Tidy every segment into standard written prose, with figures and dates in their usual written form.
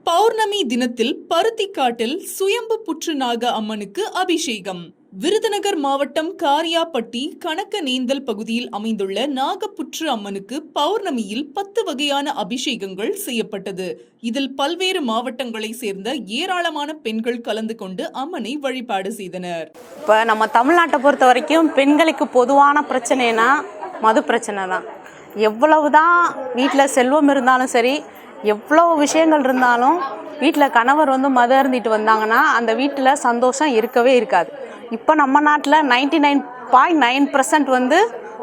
பௌர்ணமி தினத்தில் பருத்திக்காட்டில் சுயம்பு புற்றுநாக அம்மனுக்கு அபிஷேகம். விருதுநகர் மாவட்டம் காரியாபட்டி கணக்கநேந்தல் பகுதியில் அமைந்துள்ள நாகப்புற்று அம்மனுக்கு பௌர்ணமியில் 10 வகையான அபிஷேகங்கள் செய்யப்பட்டது. இதில் பல்வேறு மாவட்டங்களை சேர்ந்த ஏராளமான பெண்கள் கலந்து கொண்டு அம்மனை வழிபாடு செய்தனர். இப்போ நம்ம தமிழ்நாட்டை பொறுத்த வரைக்கும் பெண்களுக்கு பொதுவான பிரச்சனைனா மது பிரச்சனை தான். எவ்வளவுதான் வீட்டில் செல்வம் இருந்தாலும் சரி, எவ்வளோ விஷயங்கள் இருந்தாலும் வீட்டில் கணவர் மது அருந்திட்டு வந்தாங்கன்னா அந்த வீட்டில் சந்தோஷம் இருக்கவே இருக்காது. இப்போ நம்ம நாட்டில் 99.9%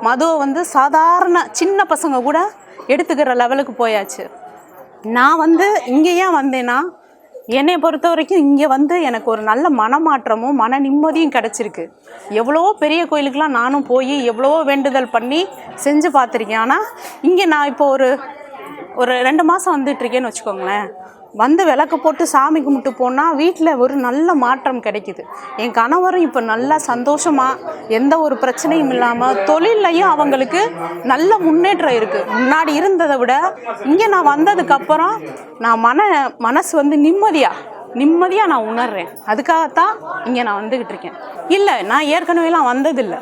மதுவை சாதாரண சின்ன பசங்க கூட எடுத்துக்கிற லெவலுக்கு போயாச்சு. நான் இங்கே ஏன் வந்தேன்னா, என்னை பொறுத்த வரைக்கும் இங்கே எனக்கு ஒரு நல்ல மனமாற்றமும் மன நிம்மதியும் கிடச்சிருக்கு. எவ்வளவோ பெரிய கோயிலுக்கெலாம் நானும் போய் எவ்வளவோ வேண்டுதல் பண்ணி செஞ்சு பார்த்துருக்கேன். ஆனால் இங்கே நான் இப்போ ஒரு 2 மாதம் வந்துட்டுருக்கேன்னு வச்சுக்கோங்களேன். விளக்கு போட்டு சாமி கும்பிட்டு போனால் வீட்டில் ஒரு நல்ல மாற்றம் கிடைக்குது. என் கணவரும் இப்போ நல்லா சந்தோஷமாக எந்த ஒரு பிரச்சனையும் இல்லாமல் தொழில்லையும் அவங்களுக்கு நல்ல முன்னேற்றம் இருக்குது. முன்னாடி இருந்ததை விட இங்கே நான் வந்ததுக்கப்புறம் நான் மனசு நிம்மதியாக நான் உணர்றேன். அதுக்காகத்தான் இங்கே நான் வந்துக்கிட்டு இருக்கேன். இல்லை, நான் ஏற்கனவேலாம் வந்ததில்லை.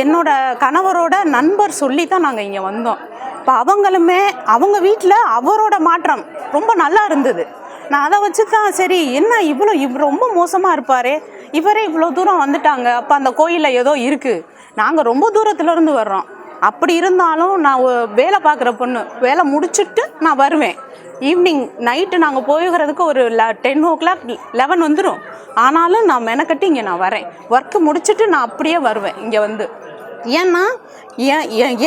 என்னோட கணவரோட நண்பர் சொல்லி தான் நாங்கள் இங்கே வந்தோம். இப்போ அவங்களுமே அவங்க வீட்டில் அவரோட மாற்றம் ரொம்ப நல்லா இருந்தது. நான் அதை வச்சு தான் சரி, என்ன இவர் ரொம்ப மோசமாக இருப்பார், இவரே இவ்வளோ தூரம் வந்துட்டாங்க, அப்போ அந்த கோயிலில் ஏதோ இருக்குது. நாங்கள் ரொம்ப தூரத்துலேருந்து வர்றோம். அப்படி இருந்தாலும் நான் வேலை பார்க்குற பொண்ணு, வேலை முடிச்சுட்டு நான் வருவேன். ஈவினிங் நைட்டு நாங்கள் போய்கிறதுக்கு ஒரு 10 o'clock 11 வந்துடும். ஆனாலும் நான் மெனக்கட்டி இங்கே நான் வரேன். ஒர்க்கு முடிச்சுட்டு நான் அப்படியே வருவேன் இங்கே ஏன்னா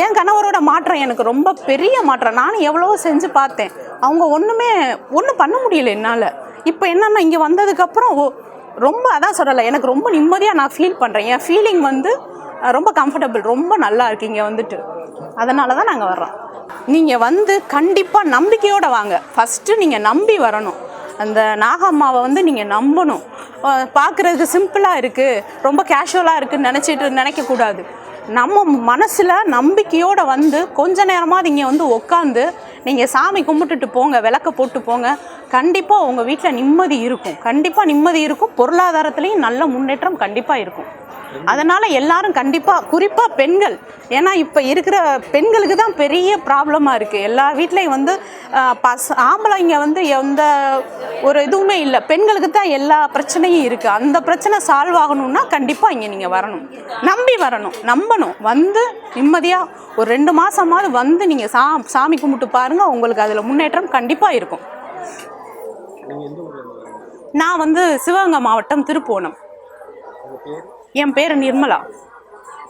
என் கணவரோட மாற்றம் எனக்கு ரொம்ப பெரிய மாற்றம். நானும் எவ்வளவோ செஞ்சு பார்த்தேன், அவங்க ஒன்றும் பண்ண முடியல என்னால். இப்போ என்னென்னா இங்கே வந்ததுக்கப்புறம் ரொம்ப அதான் சொல்லலை, எனக்கு ரொம்ப நிம்மதியாக நான் ஃபீல் பண்ணுறேன். என் ஃபீலிங் ரொம்ப கம்ஃபர்டபுள், ரொம்ப நல்லா இருக்கு இங்கே அதனால தான் நாங்கள் வர்றோம். நீங்கள் கண்டிப்பாக நம்பிக்கையோடு வாங்க. ஃபஸ்ட்டு நீங்கள் நம்பி வரணும். அந்த நாகம்மாவை நீங்கள் நம்பணும். பார்க்குறதுக்கு சிம்பிளாக இருக்குது, ரொம்ப கேஷுவலாக இருக்குதுன்னு நினைக்கக்கூடாது. நம்ம மனசில் நம்பிக்கையோடு கொஞ்ச நேரமாக இங்கே உட்காந்து நீங்கள் சாமி கும்பிட்டுட்டு போங்க, விளக்க போட்டு போங்க. கண்டிப்பாக உங்கள் வீட்டில் நிம்மதி இருக்கும். கண்டிப்பாக நிம்மதி இருக்கும். பொருளாதாரத்துலேயும் நல்ல முன்னேற்றம் கண்டிப்பாக இருக்கும். அதனால் எல்லாரும் கண்டிப்பாக, குறிப்பாக பெண்கள், ஏன்னா இப்போ இருக்கிற பெண்களுக்கு தான் பெரிய ப்ராப்ளமாக இருக்குது. எல்லா வீட்லேயும் ஆம்பளைங்க எந்த ஒரு இதுவுமே இல்லை, பெண்களுக்கு தான் எல்லா பிரச்சனையும் இருக்குது. அந்த பிரச்சனை சால்வ் ஆகணும்னா கண்டிப்பாக இங்கே நீங்கள் வரணும், நம்பி வரணும், நம்பணும். நிம்மதியாக ஒரு 2 மாதமாவது நீங்கள் சாமி கும்பிட்டு பாருங்கள், உங்களுக்கு அதில் முன்னேற்றம் கண்டிப்பாக இருக்கும். நான் சிவகங்கை மாவட்டம் திருப்புவனம். என் பேர் நிர்மலா.